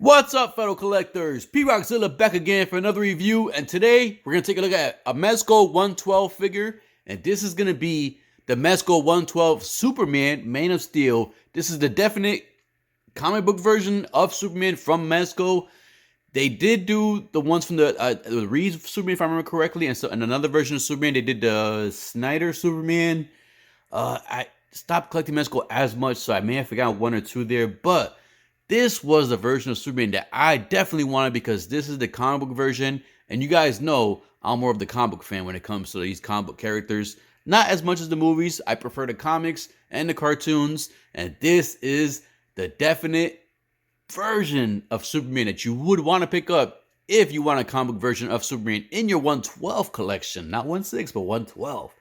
What's up, fellow collectors? P-Rockzilla back again for another review, and today we're going to take a look at a MEZCO 112 figure, and this is going to be the MEZCO 112 Superman Man of Steel. This is the definite comic book version of Superman from MEZCO. They did do the ones from the Reed Superman, if I remember correctly, and another version of Superman. They did the Snyder Superman. I stopped collecting MEZCO as much, so I may have forgotten one or two there, but this was the version of Superman that I definitely wanted because this is the comic book version. And you guys know I'm more of the comic book fan when it comes to these comic book characters. Not as much as the movies. I prefer the comics and the cartoons. And this is the definite version of Superman that you would want to pick up if you want a comic book version of Superman in your 112 collection. Not 1/6, but 112.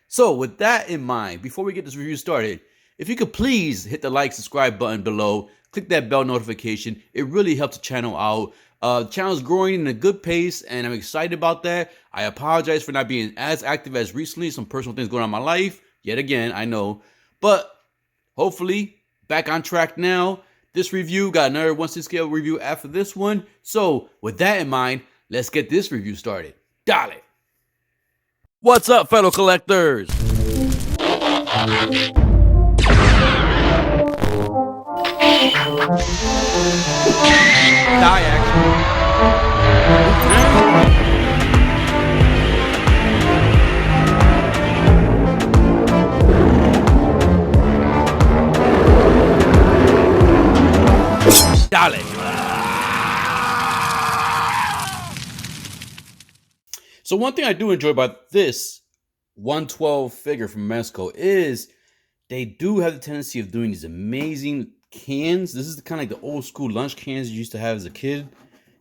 So with that in mind, before we get this review started, if you could please hit the like, subscribe button below, click that bell notification. It really helps the channel out. The channel is growing in a good pace, and I'm excited about that. I apologize for not being as active as recently. Some personal things going on in my life. Yet again, I know. But hopefully, back on track now. This review got another 1/6 scale review after this one. So with that in mind, let's get this review started. Dale! What's up, fellow collectors? Die action. Dale. So one thing I do enjoy about this 112 figure from MEZCO is they do have the tendency of doing these amazing cans. This is kind of like the old school lunch cans you used to have as a kid.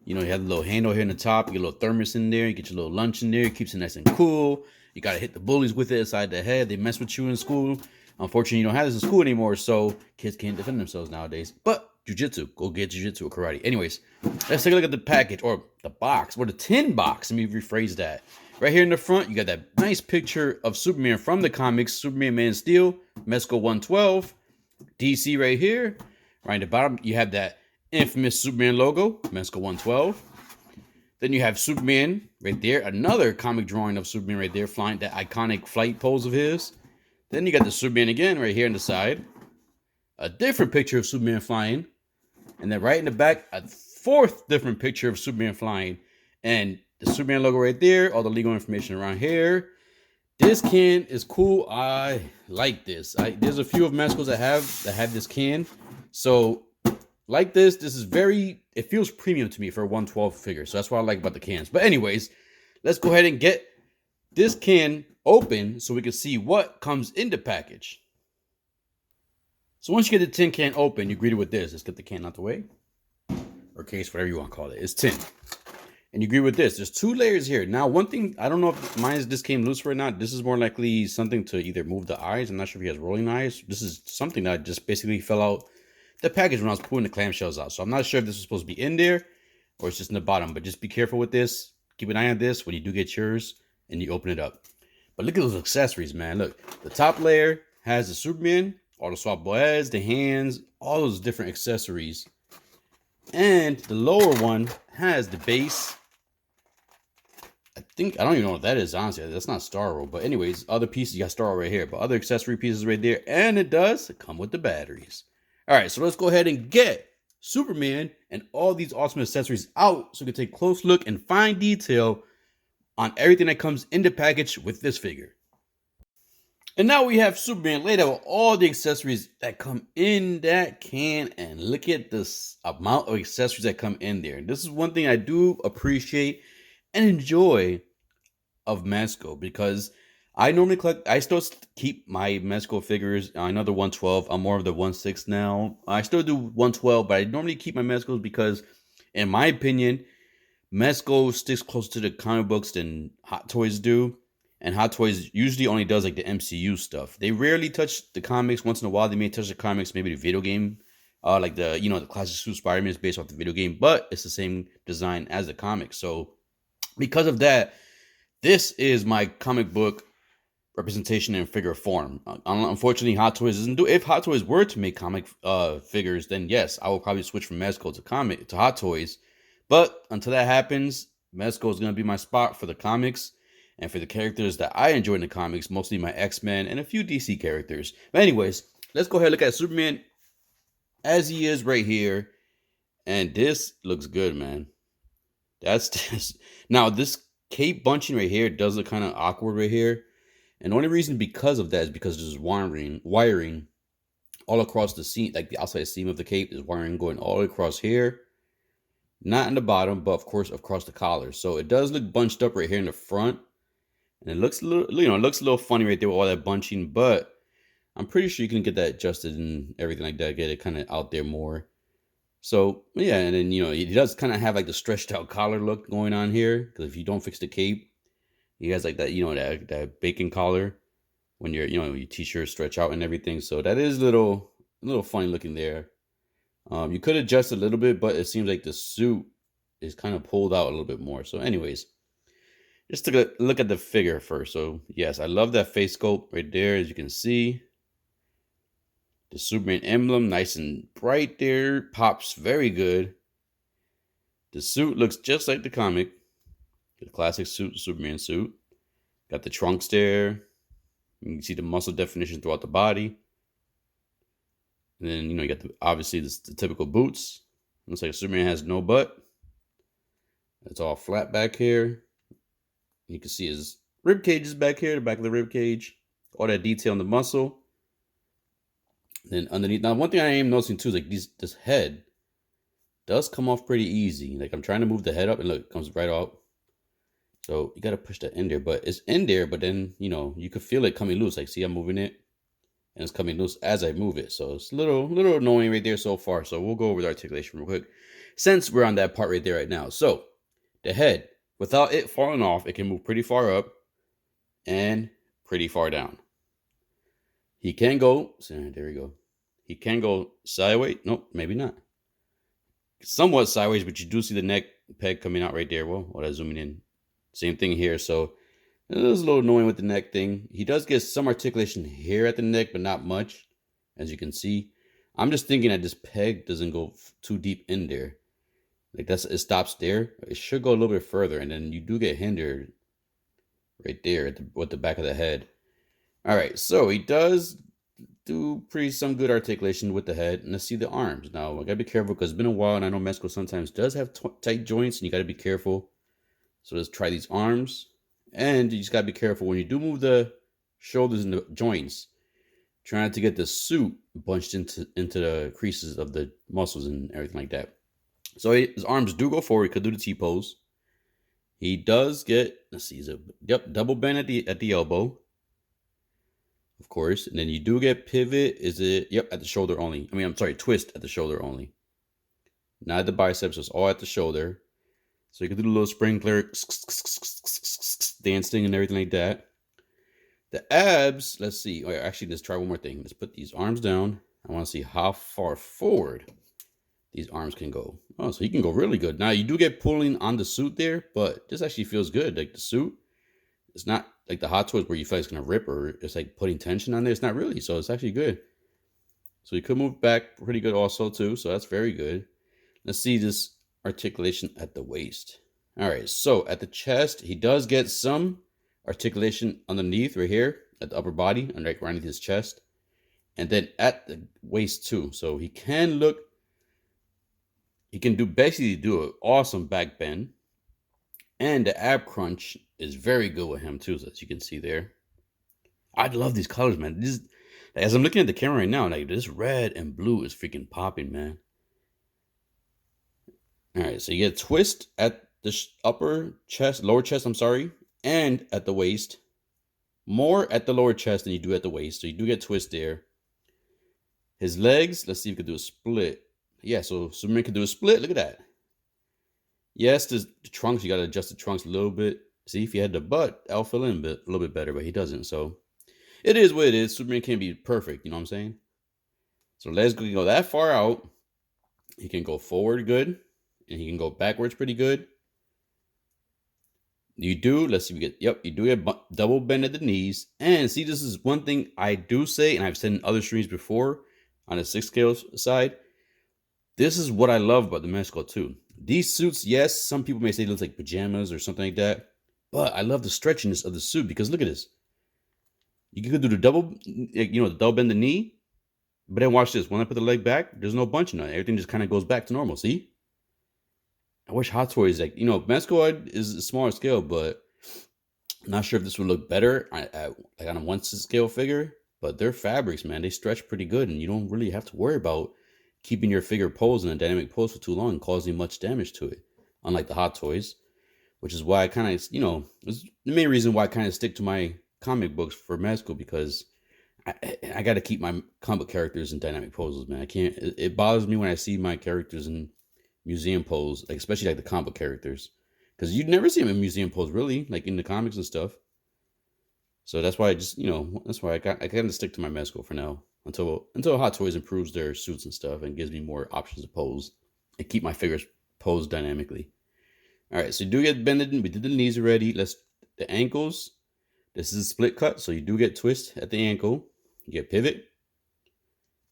You know, you have the little handle here in the top, you get a little thermos in there, you get your little lunch in there, it keeps it nice and cool. You got to hit the bullies with it inside the head. They mess with you in school. Unfortunately, you don't have this in school anymore, so kids can't defend themselves nowadays. But jiu-jitsu, go get jiu-jitsu or karate. Anyways, let's take a look at the package, or the box, or the tin box. Let me rephrase that. Right here in the front, you got that nice picture of Superman from the comics, Superman Man of Steel, MEZCO 112, DC right here. Right at the bottom, you have that infamous Superman logo, MEZCO 112. Then you have Superman right there, another comic drawing of Superman right there, flying that iconic flight pose of his. Then you got the Superman again right here on the side. A different picture of Superman flying. And then right in the back, a fourth different picture of Superman flying. And the Superman logo right there, all the legal information around here. This can is cool. I like this. There's a few of MEZCOs that have this can. So like this is very, it feels premium to me for a 112 figure. So that's what I like about the cans. But anyways, let's go ahead and get this can open so we can see what comes in the package. So once you get the tin can open, you greet it with this. Let's get the can out the way. Or case, whatever you want to call it. It's tin. And you agree with this. There's two layers here. Now, one thing, I don't know if mine just came loose or not. This is more likely something to either move the eyes. I'm not sure if he has rolling eyes. This is something that just basically fell out the package when I was pulling the clamshells out. So I'm not sure if this is supposed to be in there or it's just in the bottom. But just be careful with this. Keep an eye on this when you do get yours and you open it up. But look at those accessories, man. Look, the top layer has the Superman, all the swap boys, the hands, all those different accessories. And the lower one has the base. I don't even know what that is, honestly. That's not Starro. But anyways, other pieces, you got Starro right here. But other accessory pieces right there. And it does come with the batteries. All right, so let's go ahead and get Superman and all these awesome accessories out so we can take a close look and fine detail on everything that comes in the package with this figure. And now we have Superman laid out with all the accessories that come in that can. And look at this amount of accessories that come in there. And this is one thing I do appreciate and enjoy of MEZCO, because I normally collect, I still keep my MEZCO figures. Another 112. I'm more of the 1/6 now. I still do 112, but I normally keep my MEZCOs because, in my opinion, MEZCO sticks closer to the comic books than Hot Toys do. And Hot Toys usually only does like the MCU stuff. They rarely touch the comics. Once in a while, they may touch the comics, maybe the video game. Like the classic suit Spider-Man is based off the video game, but it's the same design as the comics. So because of that, this is my comic book representation in figure form. Unfortunately, Hot Toys doesn't do. If Hot Toys were to make comic figures, then yes, I will probably switch from MEZCO to Hot Toys. But until that happens, MEZCO is gonna be my spot for the comics and for the characters that I enjoy in the comics, mostly my X-Men and a few DC characters. But anyways, let's go ahead and look at Superman as he is right here, and this looks good, man. That's just now this cape bunching right here does look kind of awkward right here. And the only reason because of that is because there's wiring all across the seam, like the outside seam of the cape is wiring going all the way across here. Not in the bottom, but of course across the collar. So it does look bunched up right here in the front. And it looks a little, it looks a little funny right there with all that bunching, but I'm pretty sure you can get that adjusted and everything like that, get it kind of out there more. So yeah, and then he does kind of have like the stretched out collar look going on here, because if you don't fix the cape, he has like that, that bacon collar when your t-shirt stretch out and everything. So that is a little funny looking there. You could adjust a little bit, but it seems like the suit is kind of pulled out a little bit more. So anyways, just to look at the figure first. So yes, I love that face sculpt right there, as you can see. The Superman emblem, nice and bright there, pops very good. The suit looks just like the comic, the classic Superman suit. Got the trunks there. You can see the muscle definition throughout the body. And then, you got obviously the typical boots. Looks like Superman has no butt. It's all flat back here. You can see his rib cage is back here, the back of the rib cage. All that detail on the muscle. And then underneath, now one thing I am noticing too is like this head does come off pretty easy. Like I'm trying to move the head up and look, it comes right off. So you got to push that in there, but it's in there, but then, you could feel it coming loose. Like, see, I'm moving it and it's coming loose as I move it. So it's a little annoying right there so far. So we'll go over the articulation real quick since we're on that part right there right now. So the head, without it falling off, it can move pretty far up and pretty far down. He can go, there we go. He can go sideways. Nope, maybe not. Somewhat sideways, but you do see the neck peg coming out right there. Well, that's zooming in. Same thing here. So it is a little annoying with the neck thing. He does get some articulation here at the neck, but not much, as you can see. I'm just thinking that this peg doesn't go too deep in there. Like it stops there. It should go a little bit further, and then you do get hindered right there at the back of the head. All right, so he does do some good articulation with the head. And let's see the arms. Now, I gotta be careful because it's been a while, and I know MEZCO sometimes does have tight joints, and you gotta be careful. So let's try these arms. And you just gotta be careful when you do move the shoulders and the joints, trying to get the suit bunched into the creases of the muscles and everything like that. So his arms do go forward. He could do the T-pose. He does get, let's see, double bend at the elbow, of course. And then you do get pivot. Is it, at the shoulder only. Twist at the shoulder only. Not at the biceps, it's all at the shoulder. So you can do the little sprinkler dancing and everything like that. The abs, let's see. Oh, actually, let's try one more thing. Let's put these arms down. I want to see how far forward these arms can go. Oh, so he can go really good. Now, you do get pulling on the suit there, but this actually feels good. Like the suit, it's not like the Hot Toys where you feel like it's going to rip or it's like putting tension on there. It's not really. So it's actually good. So you could move back pretty good also too. So that's very good. Let's see this articulation at the waist. All right, so at the chest, he does get some articulation underneath right here at the upper body and right underneath his chest, and then at the waist too. So he can basically do an awesome back bend, and the ab crunch is very good with him too, as you can see there. I love these colors, man. As I'm looking at the camera right now, like this red and blue is freaking popping, man. All right, so you get a twist at the lower chest, and at the waist. More at the lower chest than you do at the waist, so you do get twist there. His legs, let's see if we can do a split. Yeah, so Superman can do a split. Look at that. Yes, the trunks, you got to adjust the trunks a little bit. See, if he had the butt, that'll fill in a little bit better, but he doesn't. So it is what it is. Superman can't be perfect, you know what I'm saying? So legs can go that far out. He can go forward good. And he can go backwards pretty good. You do. Let's see. We get. Yep. You do get double bend at the knees. And see, this is one thing I do say, and I've said in other streams before on the 6 scale side. This is what I love about the MEZCO too. These suits, yes, some people may say it looks like pajamas or something like that, but I love the stretchiness of the suit because look at this. You can do the double, the double bend the knee, but then watch this. When I put the leg back, there's no bunching on it. Everything just kind of goes back to normal. See? I wish Hot Toys, MEZCO is a smaller scale, but I'm not sure if this would look better on a 1 scale figure. But their fabrics, man, they stretch pretty good, and you don't really have to worry about keeping your figure posed in a dynamic pose for too long and causing much damage to it, unlike the Hot Toys, which is why I kind of, it's the main reason why I kind of stick to my comic books for MEZCO, because I got to keep my comic characters in dynamic poses, man. I can't, it bothers me when I see my characters in museum pose, like especially like the comic characters, because you'd never see them in museum pose really, like in the comics and stuff. So that's why I just, that's why I kind of stick to my MEZCO for now until Hot Toys improves their suits and stuff and gives me more options to pose and keep my figures posed dynamically. All right, so you do get bended. We did the knees already. The ankles. This is a split cut, so you do get twist at the ankle. You get pivot,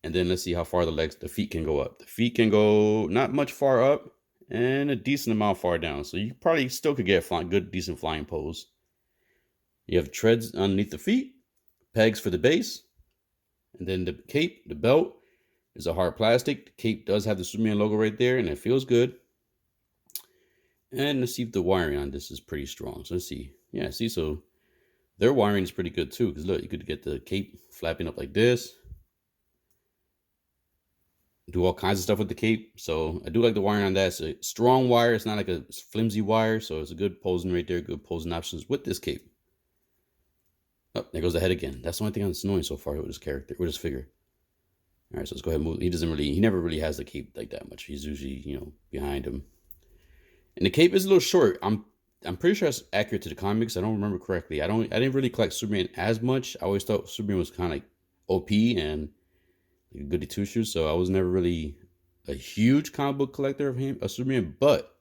and then let's see how far the feet can go up. The feet can go not much far up and a decent amount far down. So you probably still could get a good, decent flying pose. You have treads underneath the feet, pegs for the base, and then the cape, the belt, is a hard plastic. The cape does have the Superman logo right there, and it feels good. And let's see if the wiring on this is pretty strong. So let's see. Yeah, see, so their wiring is pretty good too. Because look, you could get the cape flapping up like this. Do all kinds of stuff with the cape. So I do like the wiring on that. It's a strong wire. It's not like a flimsy wire. So it's a good posing right there. Good posing options with this cape. Oh, there goes the head again. That's the only thing that's annoying so far with his character, with his figure. All right, so let's go ahead and move. He never really has the cape like that much. He's usually, behind him. And the cape is a little short. I'm pretty sure it's accurate to the comics. I don't remember correctly. I didn't really collect Superman as much. I always thought Superman was kind of like OP and like a goody two shoes. So I was never really a huge comic book collector of Superman, but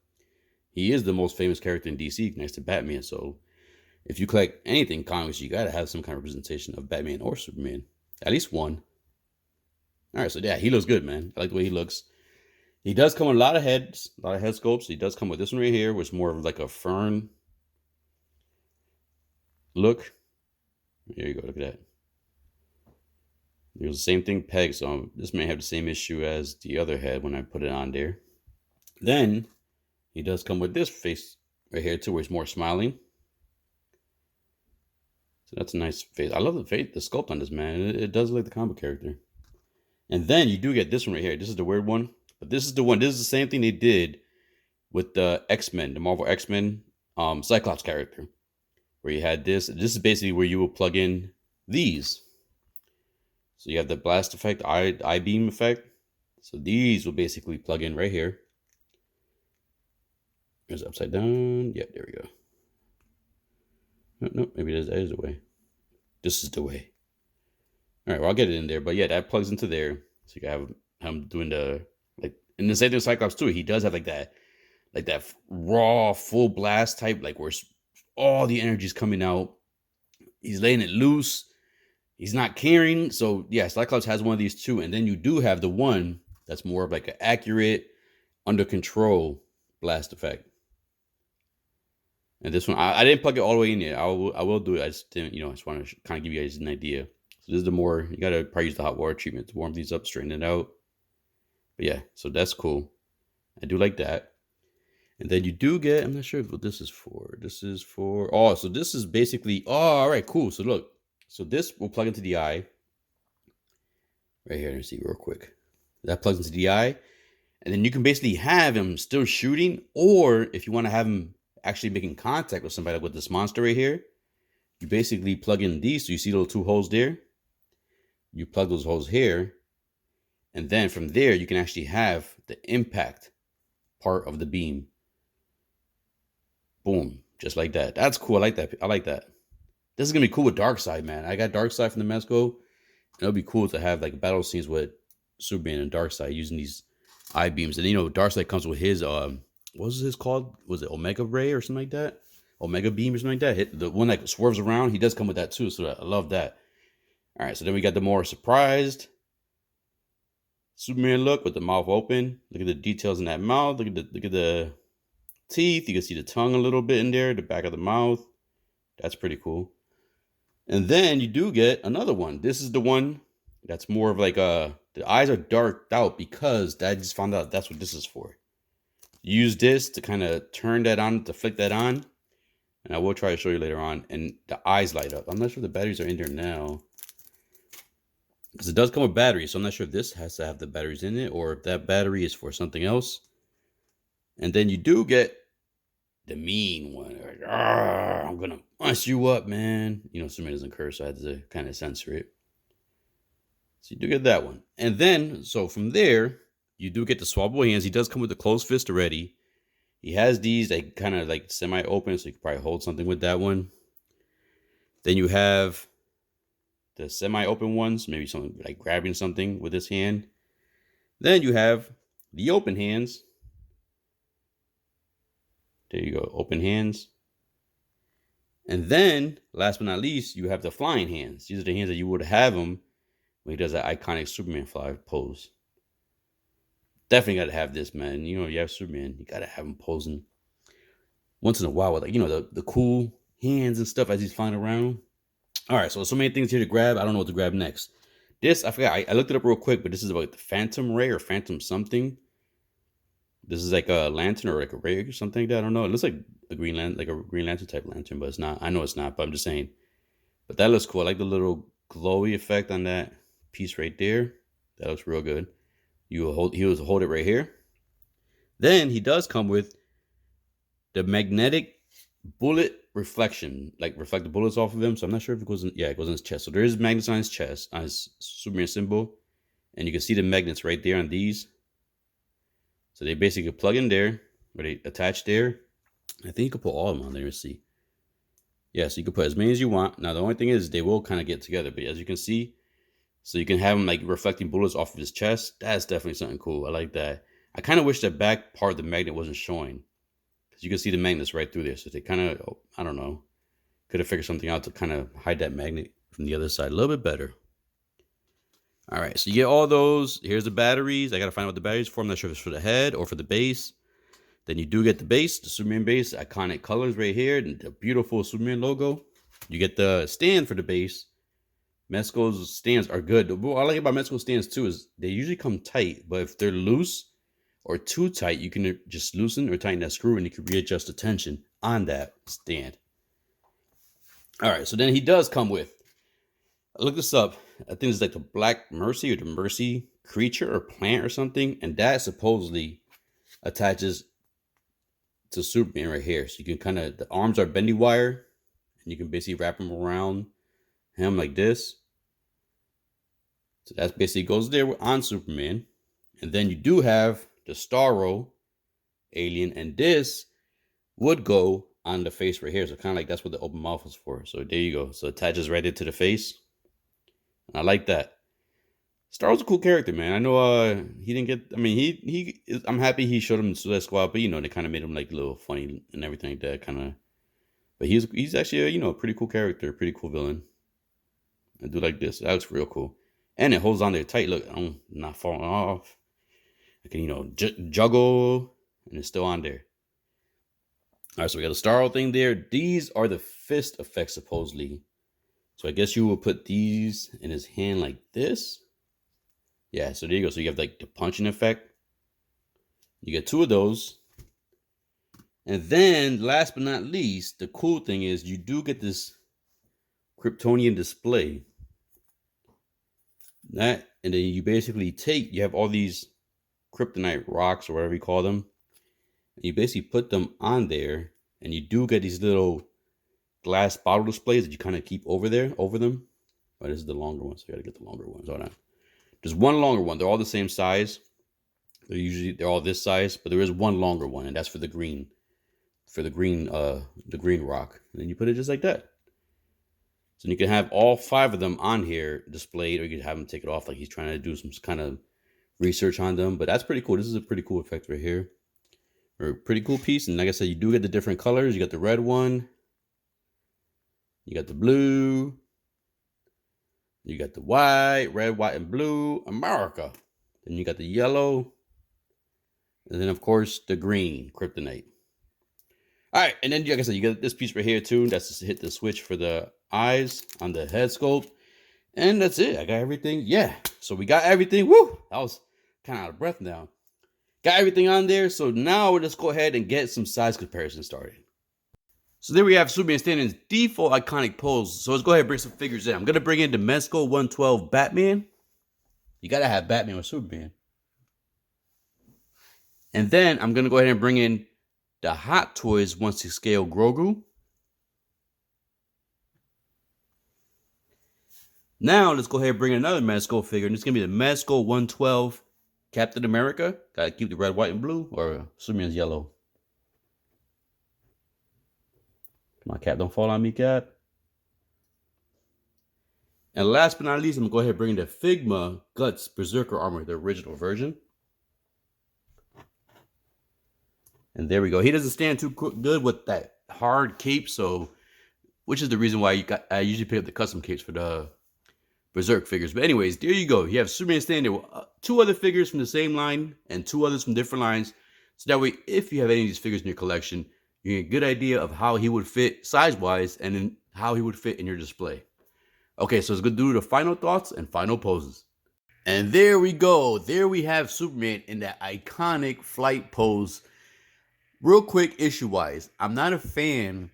he is the most famous character in DC next to Batman. So if you collect anything comics, you gotta have some kind of representation of Batman or Superman, at least one. All right, so yeah, he looks good, man. I like the way he looks. He does come with a lot of head sculpts. He does come with this one right here, which is more of like a fern look. There you go. Look at that. It was the same thing pegged, so this may have the same issue as the other head when I put it on there. Then he does come with this face right here too, where it's more smiling. So that's a nice face. I love the sculpt on this, man. It does look like the comic character. And then you do get this one right here. This is the weird one. But this is the one. This is the same thing they did with the X-Men, the Marvel X-Men Cyclops character. Where you had this. This is basically where you will plug in these. So you have the blast effect, I-beam effect. So these will basically plug in right here. There's upside down. Yeah, there we go. No, maybe that is the way. This is the way. All right, well, I'll get it in there. But yeah, that plugs into there. So you can have him doing and the same thing with Cyclops too. He does have like that raw, full blast type, like where all the energy is coming out. He's laying it loose. He's not caring. So yeah, Cyclops has one of these too. And then you do have the one that's more of like an accurate, under control blast effect. And this one, I didn't plug it all the way in yet. I will do it. I just didn't, I just want to kind of give you guys an idea. So this is you got to probably use the hot water treatment to warm these up, straighten it out. But yeah, so that's cool. I do like that. And then you do get, I'm not sure what this is for. So this is basically, all right, cool. So look, so this will plug into the eye. Right here, let's see real quick. That plugs into the eye. And then you can basically have him still shooting, or if you want to have him actually making contact with somebody, like with this monster right here, you basically plug in these. So you see those 2 holes there? You plug those holes here. And then from there, you can actually have the impact part of the beam. Boom. Just like that. That's cool. I like that. This is going to be cool with Darkseid, man. I got Darkseid from the MEZCO. It'll be cool to have like battle scenes with Superman and Darkseid using these I-beams. And Darkseid comes with his, what was his called? Was it Omega Ray or something like that? Omega beam or something like that. Hit the one that swerves around. He does come with that too, so I love that. All right, so then we got the more surprised Superman look with the mouth open. Look at the details in that mouth. Look at the teeth. You can see the tongue a little bit in there, the back of the mouth. That's pretty cool. And then you do get another one. This is the one that's more of like the eyes are darked out because I just found out that's what this is for. Use this to kind of turn that on, to flick that on. And I will try to show you later on. And the eyes light up. I'm not sure if the batteries are in there now, because it does come with batteries. So I'm not sure if this has to have the batteries in it or if that battery is for something else. And then you do get the mean one. Like, I'm going to mess you up, man. You know, Superman doesn't curse, so I had to kind of censor it. So you do get that one. And then, so from there, you do get the swappable hands. He does come with the closed fist already. He has these like kind of like semi-open, so you can probably hold something with that one. Then you have the semi-open ones, maybe something like grabbing something with this hand. Then you have the open hands. There you go, open hands. And then, last but not least, you have the flying hands. These are the hands that you would have him when he does that iconic Superman fly pose. Definitely got to have this, man. You know, you have Superman, you got to have him posing once in a while with, like, you know, the cool hands and stuff as he's flying around. All right, so many things here to grab. I don't know what to grab next. This, I forgot. I looked it up real quick, but this is about the Phantom Ray or Phantom something. This is like a lantern or like a ray or something like that. I don't know. It looks like a Green Lantern type lantern, but it's not. I know it's not, but I'm just saying. But that looks cool. I like the little glowy effect on that piece right there. That looks real good. He will hold it right here. Then he does come with the magnetic bullet reflection, like reflect the bullets off of him. So I'm not sure if it goes in. Yeah, it goes in his chest. So there is magnets on his chest, on his Superman symbol, and you can see the magnets right there on these. So they basically plug in there, or they attach there. I think you can put all of them on there and see. Yeah, so you can put as many as you want. Now the only thing is they will kind of get together, but as you can see, so you can have them like reflecting bullets off of his chest. That's definitely something cool. I like that. I kind of wish that back part of the magnet wasn't showing, because you can see the magnets right through there. So they kind of, I don't know, could have figured something out to kind of hide that magnet from the other side a little bit better. All right, so you get all those. Here's the batteries. I got to find out what the batteries for. I'm not sure if it's for the head or for the base. Then you do get the base, the Superman base, iconic colors right here, and the beautiful Superman logo. You get the stand for the base. MEZCO's stands are good. What I like about MEZCO stands too is they usually come tight, but if they're loose or too tight, you can just loosen or tighten that screw and you can readjust the tension on that stand. All right, so then he does come with, I looked this up, I think it's like the Black Mercy or the Mercy creature or plant or something, and that supposedly attaches to Superman right here. So you can kind of, the arms are bendy wire, and you can basically wrap them around him like this. So that basically goes there on Superman. And then you do have the Starro alien, and this would go on the face right here. So kind of like that's what the open mouth was for. So there you go. So it attaches right into the face. I like that. Starro's a cool character, man. I know he didn't get, I mean, I'm happy he showed him the Suicide Squad, but you know, they kind of made him like a little funny and everything like that, kind of. But he's actually a, you know, pretty cool character, pretty cool villain. I do like this. That looks real cool. And it holds on there tight. Look, I'm not falling off. I can, you know, juggle, and it's still on there. All right, so we got a Starro thing there. These are the fist effects, supposedly. So I guess you will put these in his hand like this. Yeah, so there you go. So you have like the punching effect. You get two of those. And then last but not least, the cool thing is you do get this Kryptonian display. That, and then you basically you have all these kryptonite rocks or whatever you call them. And you basically put them on there, and you do get these little glass bottle displays that you kind of keep over them. Oh, this is the longer one, so you got to get the longer ones. Hold on. There's one longer one. They're all the same size. They're all this size, but there is one longer one, and that's for the green. For the green rock. And then you put it just like that. So you can have all 5 of them on here displayed, or you can have him take it off like he's trying to do some kind of research on them. But that's pretty cool. This is a pretty cool effect right here. Or a pretty cool piece. And like I said, you do get the different colors. You got the red one, You got the blue. You got the white, red, white, and blue, America. Then you got the yellow. And then, of course, the green, kryptonite. All right, and then, like I said, you got this piece right here, too. That's just hit the switch for the eyes on the head sculpt. And that's it. I got everything. Yeah, so we got everything. Woo! I was kind of out of breath now. Got everything on there. So now let's go ahead and get some size comparison started. So there we have Superman standing in his default iconic pose. So let's go ahead and bring some figures in. I'm going to bring in the MEZCO 112 Batman. You got to have Batman with Superman. And then I'm going to go ahead and bring in the Hot Toys 1/6 scale Grogu. Now let's go ahead and bring in another MEZCO figure. And it's going to be the MEZCO 112 Captain America. Got to keep the red, white, and blue. Or Superman's yellow. Come on, Cap. Don't fall on me, Cap. And last but not least, I'm going to go ahead and bring in the Figma Guts Berserker Armor, the original version. And there we go. He doesn't stand too good with that hard cape, so which is the reason why I usually pick up the custom capes for the Berserk figures. But anyways, there you go. You have Superman standing there with 2 other figures from the same line and 2 others from different lines. So that way, if you have any of these figures in your collection, you get a good idea of how he would fit size-wise and then how he would fit in your display. Okay, so let's go do the final thoughts and final poses. And there we go. There we have Superman in that iconic flight pose. Real quick, issue-wise, I'm not a fan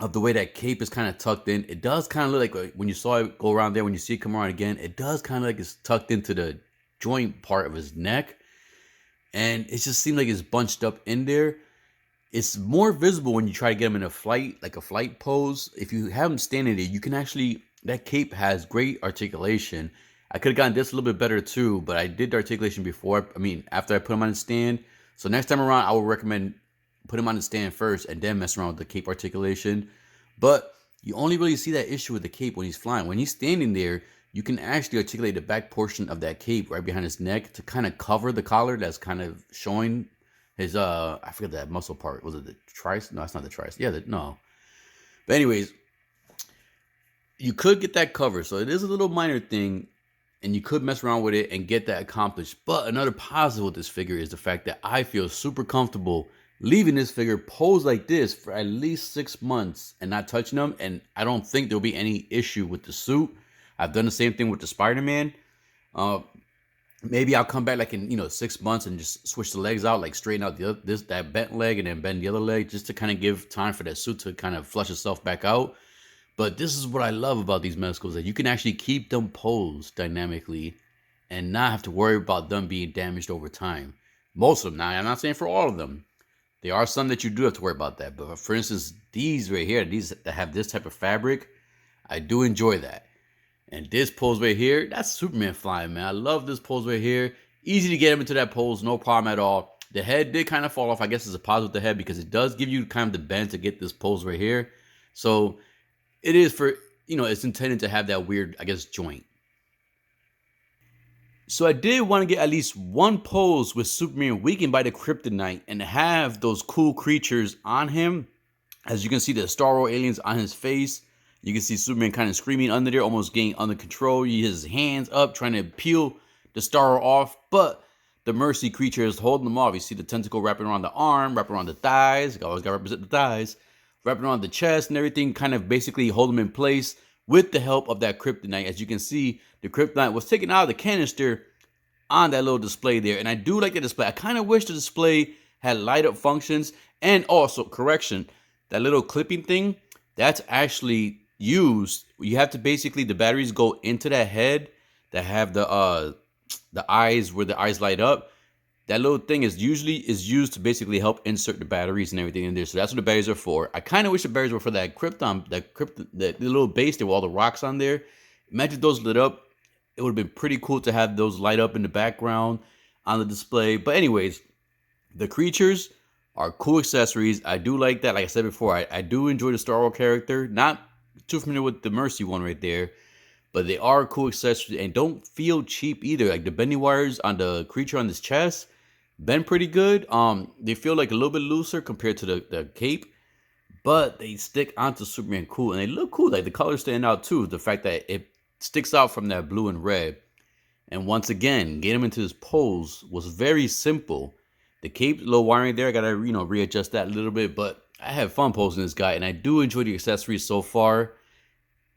of the way that cape is kind of tucked in. It does kind of look like when you saw it go around there, when you see it come around again, it does kind of like it's tucked into the joint part of his neck. And it just seems like it's bunched up in there. It's more visible when you try to get him in a flight, like a flight pose. If you have him standing there, you can actually, that cape has great articulation. I could have gotten this a little bit better too, but I did the articulation before. I mean, after I put him on the stand. So next time around, I would recommend put him on the stand first and then mess around with the cape articulation. But you only really see that issue with the cape when he's flying. When he's standing there, you can actually articulate the back portion of that cape right behind his neck to kind of cover the collar that's kind of showing his, I forget that muscle part. Was it the triceps? No, it's not the triceps. Yeah, no. But anyways, you could get that covered. So it is a little minor thing, and you could mess around with it and get that accomplished. But another positive with this figure is the fact that I feel super comfortable leaving this figure posed like this for at least 6 months and not touching them. And I don't think there'll be any issue with the suit. I've done the same thing with the Spider-Man. Maybe I'll come back like in 6 months and just switch the legs out, like straighten out that bent leg and then bend the other leg, just to kind of give time for that suit to kind of flush itself back out. But this is what I love about these MEZCOs, that you can actually keep them posed dynamically and not have to worry about them being damaged over time. Most of them. Now, I'm not saying for all of them. There are some that you do have to worry about that. But for instance, these right here, these that have this type of fabric, I do enjoy that. And this pose right here, that's Superman flying, man. I love this pose right here. Easy to get him into that pose, no problem at all. The head did kind of fall off. I guess it's a positive with the head because it does give you kind of the bend to get this pose right here. So it is for, it's intended to have that weird, I guess, joint. So I did want to get at least one pose with Superman weakened by the kryptonite and have those cool creatures on him. As you can see, the Starro aliens on his face. You can see Superman kind of screaming under there, almost getting under control. He has his hands up, trying to peel the Starro off, but the Mercy creature is holding them off. You see the tentacle wrapping around the arm, wrapping around the thighs. You always got to represent the thighs. Wrapping around the chest and everything, kind of basically hold them in place with the help of that kryptonite. As you can see, the kryptonite was taken out of the canister on that little display there. And I do like the display. I kind of wish the display had light up functions. And also, correction, that little clipping thing, that's actually used. You have to basically, the batteries go into that head that have the eyes, where the eyes light up. That little thing is used to basically help insert the batteries and everything in there. So that's what the batteries are for. I kind of wish the batteries were for that the little base there with all the rocks on there. Imagine those lit up. It would have been pretty cool to have those light up in the background on the display. But anyways, the creatures are cool accessories. I do like that. Like I said before, I do enjoy the Starro character. Not too familiar with the Mercy one right there. But they are cool accessories and don't feel cheap either. Like the bending wires on the creature on his chest bend pretty good. They feel like a little bit looser compared to the cape. but they stick onto Superman cool, and they look cool. Like the colors stand out too. The fact that it sticks out from that blue and red. And once again, get him into his pose was very simple. The cape, little wiring there, I gotta readjust that a little bit, but I have fun posing this guy, and I do enjoy the accessories so far.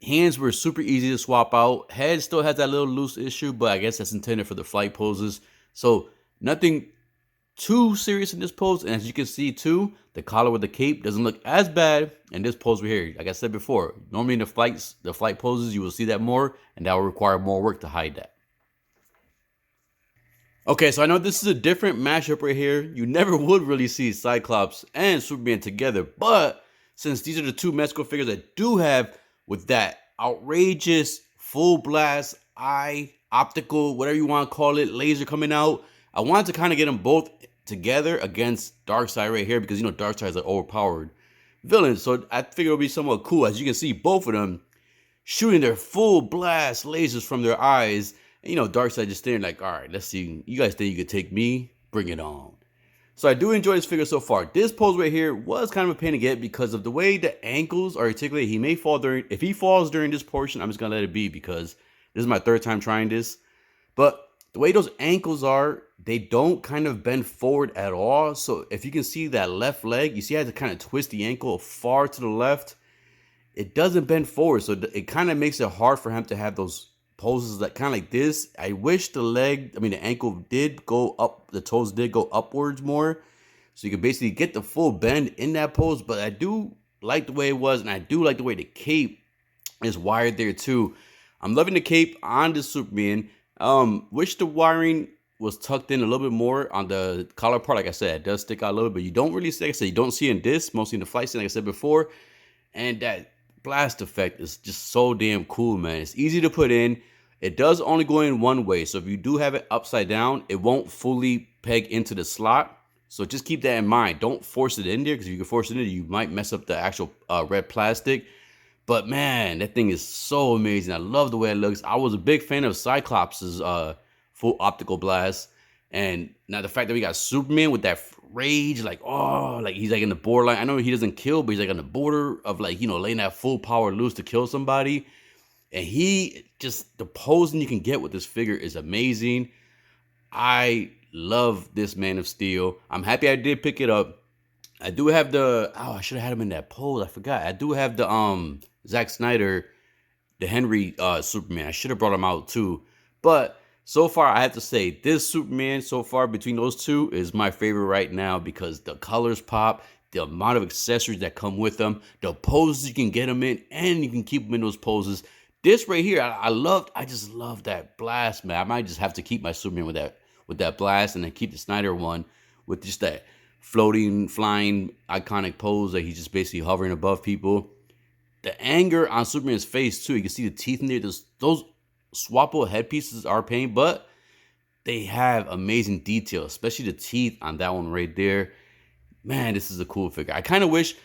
Hands were super easy to swap out. Head still has that little loose issue, but I guess that's intended for the flight poses. So nothing too serious in this pose. And as you can see too, the collar with the cape doesn't look as bad in this pose right here. Like I said before, normally in the flight poses, you will see that more, and that will require more work to hide that. Okay, so I know this is a different mashup right here. You never would really see Cyclops and Superman together, but since these are the two MEZCO figures that do have with that outrageous full blast eye optical, whatever you want to call it, laser coming out, I wanted to kind of get them both together against Darkseid right here, because Darkseid is an overpowered villain. So I figured it would be somewhat cool. As you can see, both of them shooting their full blast lasers from their eyes. And Darkseid just staring like, all right, let's see. You guys think you could take me? Bring it on. So I do enjoy this figure so far. This pose right here was kind of a pain to get because of the way the ankles are articulated. He may fall if he falls during this portion, I'm just going to let it be because this is my third time trying this. But the way those ankles are, they don't kind of bend forward at all. So if you can see that left leg, you see how to kind of twist the ankle far to the left. It doesn't bend forward. So it kind of makes it hard for him to have those poses that kind of like this. I wish the ankle did go up, the toes did go upwards more, so you can basically get the full bend in that pose. But I do like the way it was, and I do like the way the cape is wired there too. I'm loving the cape on the Superman. Wish the wiring was tucked in a little bit more on the collar part. Like I said, it does stick out a little bit. You don't really see, like I said, you don't see in this, mostly in the flight scene, like I said before. And that blast effect is just so damn cool, man. It's easy to put in. It does only go in one way, so if you do have it upside down, it won't fully peg into the slot. So just keep that in mind. Don't force it in there, because if you can force it in there, you might mess up the actual red plastic. But man, that thing is so amazing. I love the way it looks. I was a big fan of Cyclops' full optical blast, and now the fact that we got Superman with that rage, like he's like in the borderline. I know he doesn't kill, but he's like on the border of laying that full power loose to kill somebody. And the posing you can get with this figure is amazing. I love this Man of Steel. I'm happy I did pick it up. I do have I should have had him in that pose. I forgot. I do have the Zack Snyder, the Henry Superman. I should have brought him out too. But so far, I have to say, this Superman so far between those two is my favorite right now, because the colors pop, the amount of accessories that come with them, the poses you can get them in, and you can keep them in those poses. This right here, I just love that blast, man. I might just have to keep my Superman with that blast, and then keep the Snyder one with just that floating, flying, iconic pose that he's just basically hovering above people. The anger on Superman's face too. You can see the teeth in there. Those swappable headpieces are pain, but they have amazing detail, especially the teeth on that one right there. Man, this is a cool figure. I kind of wish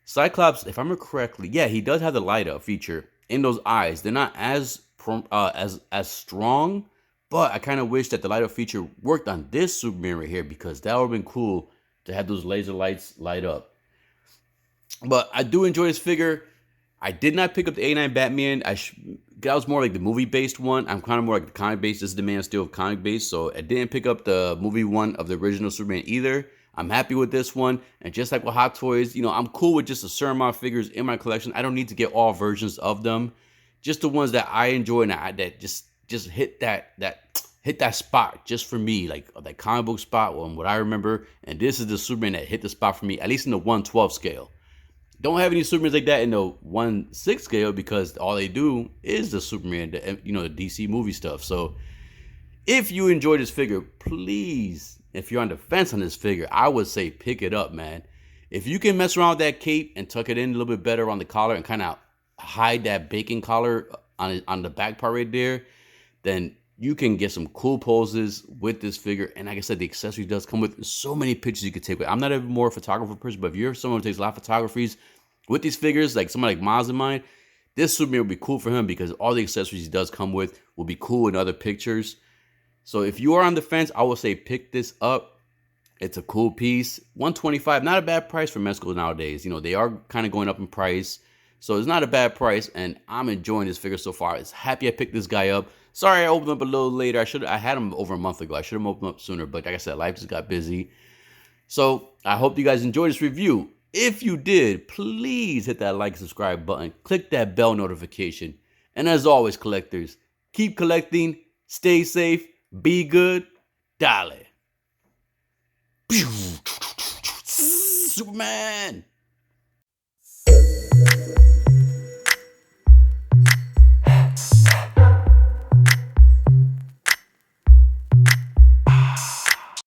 Cyclops, if I remember correctly, yeah, he does have the light up feature in those eyes. They're not as strong, but I kind of wish that the light up feature worked on this Superman right here, because that would have been cool to have those laser lights light up. But I do enjoy this figure. I did not pick up the 89 Batman. That was more like the movie-based one. I'm kind of more like the comic-based. This is the Man of Steel comic-based, so I didn't pick up the movie one of the original Superman either. I'm happy with this one, and just like with Hot Toys, I'm cool with just a certain amount of figures in my collection. I don't need to get all versions of them, just the ones that I enjoy and that just hit that spot just for me, like that comic book spot on what I remember. And this is the Superman that hit the spot for me, at least in the 1/12 scale. Don't have any Supermans like that in the 1/6 scale, because all they do is the Superman, the DC movie stuff. So if you enjoy this figure, please, if you're on the fence on this figure, I would say pick it up, man. If you can mess around with that cape and tuck it in a little bit better on the collar and kind of hide that bacon collar on the back part right there, then you can get some cool poses with this figure. And like I said, the accessory does come with so many pictures you could take with. I'm not a more photographer person, but if you're someone who takes a lot of photographies with these figures, like someone like Maz in mine, this Superman would be cool for him, because all the accessories he does come with will be cool in other pictures. So if you are on the fence, I would say pick this up. It's a cool piece. 125, not a bad price for MEZCO nowadays. You know, they are kind of going up in price. So it's not a bad price, and I'm enjoying this figure so far. It's happy I picked this guy up. Sorry I opened up a little later. I had him over a month ago. I should have opened up sooner, but like I said, life just got busy. So I hope you guys enjoyed this review. If you did, please hit that like and subscribe button. Click that bell notification. And as always, collectors, keep collecting, stay safe, be good, dale. Superman!